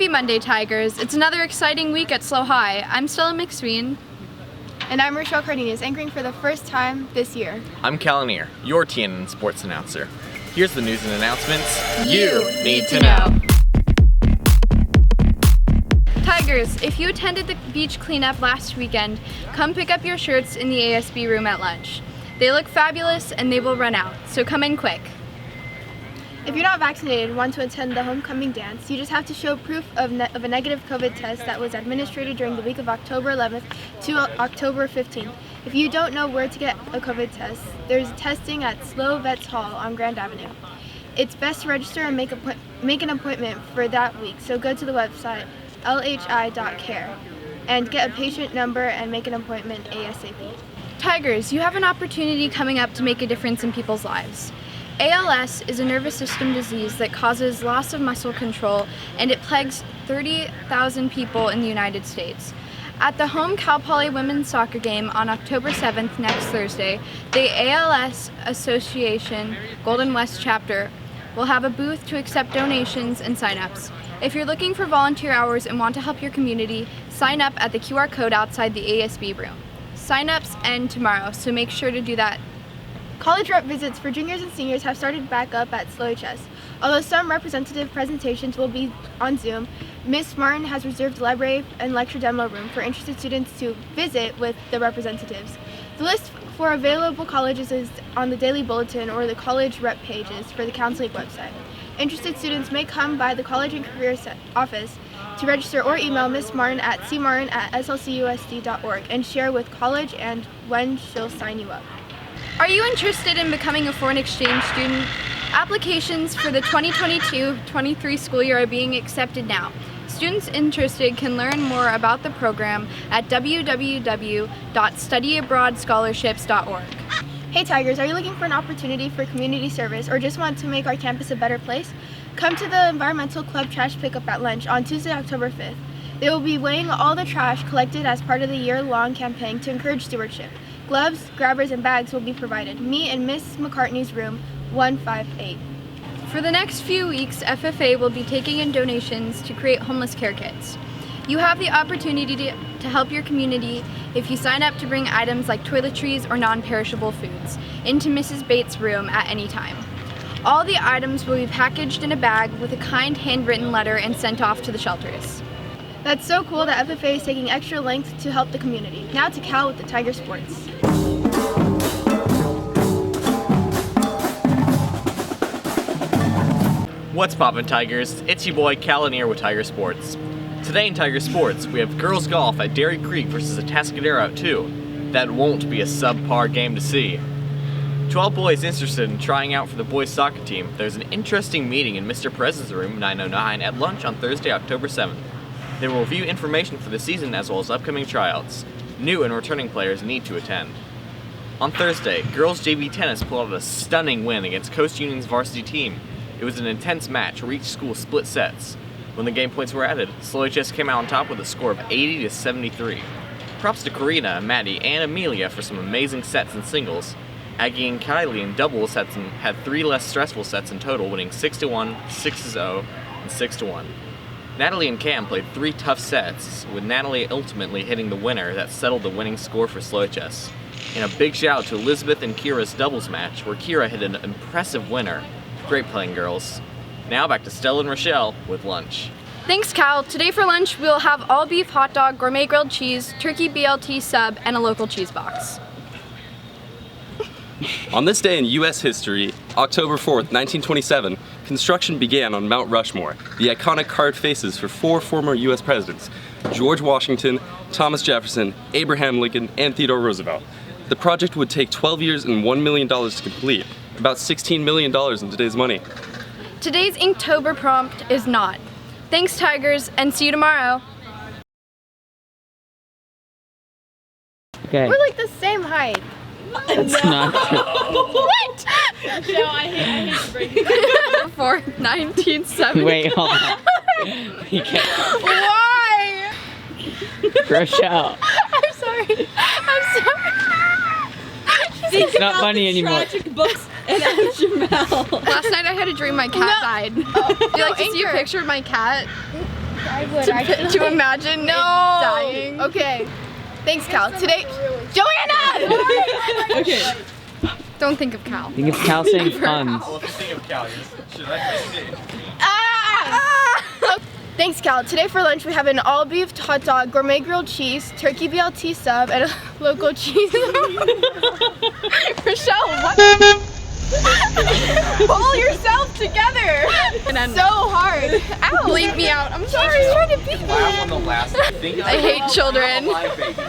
Happy Monday, Tigers. It's another exciting week at SLO High. I'm Stella McSween. And I'm Rochelle Cardenas, anchoring for the first time this year. I'm Calanier, your TNN sports announcer. Here's the news and announcements you need to know. Tigers, if you attended the beach cleanup last weekend, come pick up your shirts in the ASB room at lunch. They look fabulous and they will run out, so come in quick. If you're not vaccinated and want to attend the Homecoming Dance, you just have to show proof of a negative COVID test that was administered during the week of October 11th to October 15th. If you don't know where to get a COVID test, there's testing at SLO Vets Hall on Grand Avenue. It's best to register and make an appointment for that week, so go to the website lhi.care and get a patient number and make an appointment ASAP. Tigers, you have an opportunity coming up to make a difference in people's lives. ALS is a nervous system disease that causes loss of muscle control, and it plagues 30,000 people in the United States. At the home Cal Poly women's soccer game on October 7th, next Thursday, the ALS Association Golden West Chapter will have a booth to accept donations and sign-ups. If you're looking for volunteer hours and want to help your community, sign up at the QR code outside the ASB room. Sign-ups end tomorrow, so make sure to do that. College rep visits for juniors and seniors have started back up at SLOHS. Although some representative presentations will be on Zoom, Ms. Martin has reserved the library and lecture demo room for interested students to visit with the representatives. The list for available colleges is on the daily bulletin or the college rep pages for the counseling website. Interested students may come by the College and Career office to register or email Ms. Martin at cmartin@slcusd.org and share with college and when she'll sign you up. Are you interested in becoming a foreign exchange student? Applications for the 2022-23 school year are being accepted now. Students interested can learn more about the program at www.studyabroadscholarships.org. Hey Tigers, are you looking for an opportunity for community service or just want to make our campus a better place? Come to the Environmental Club trash pickup at lunch on Tuesday, October 5th. They will be weighing all the trash collected as part of the year-long campaign to encourage stewardship. Gloves, grabbers, and bags will be provided. Meet in Miss McCartney's room 158. For the next few weeks, FFA will be taking in donations to create homeless care kits. You have the opportunity to help your community if you sign up to bring items like toiletries or non-perishable foods into Mrs. Bates' room at any time. All the items will be packaged in a bag with a kind handwritten letter and sent off to the shelters. That's so cool that FFA is taking extra length to help the community. Now to Cal with the Tiger Sports. What's poppin', Tigers? It's your boy Calanier with Tiger Sports. Today in Tiger Sports, we have girls golf at Dairy Creek versus Atascadero at 2. That won't be a subpar game to see. To all boys interested in trying out for the boys soccer team, there's an interesting meeting in Mr. Perez's room 909 at lunch on Thursday, October 7th. They will review information for the season as well as upcoming tryouts. New and returning players need to attend. On Thursday, girls JV tennis pulled out a stunning win against Coast Union's varsity team. It was an intense match where each school split sets. When the game points were added, SLOHS came out on top with a score of 80-73. Props to Karina, Maddie, and Amelia for some amazing sets in singles. Aggie and Kylie in doubles had 3 less stressful sets in total, winning 6-1, 6-0, and 6-1. Natalie and Cam played 3 tough sets, with Natalie ultimately hitting the winner that settled the winning score for SLOHS. And a big shout out to Elizabeth and Kira's doubles match, where Kira hit an impressive winner. Great playing, girls. Now back to Stella and Rochelle with lunch. Thanks, Cal. Today for lunch, we'll have all beef hot dog, gourmet grilled cheese, turkey BLT sub, and a local cheese box. On this day in U.S. history, October 4th, 1927, construction began on Mount Rushmore, the iconic carved faces for 4 former U.S. presidents, George Washington, Thomas Jefferson, Abraham Lincoln, and Theodore Roosevelt. The project would take 12 years and $1 million to complete, about $16 million in today's money. Today's Inktober prompt is not. Thanks, Tigers, and see you tomorrow. Okay. We're like the same height. That's not true. What? No, I hate to break it. For 1970. Wait, hold on. You can't. Why? Rochelle. I'm sorry. It's not funny anymore. Tragic books and Jamel. Last night I had a dream my cat died. Do you like to see a picture of my cat? To imagine dying. Okay. Thanks, Cal. Today, Joanna! Okay. Don't think of Cal. Think of Cal saying puns. Well, if you think of Cal, should I proceed? Thanks, Cal. Today for lunch we have an all beef hot dog, gourmet grilled cheese, turkey BLT sub, and a local cheese. Rochelle, what? Pull yourself together. So hard. Ow. Bleep me out. I'm sorry. She's trying to beat me. Laugh on the last. I hate children. Live baby.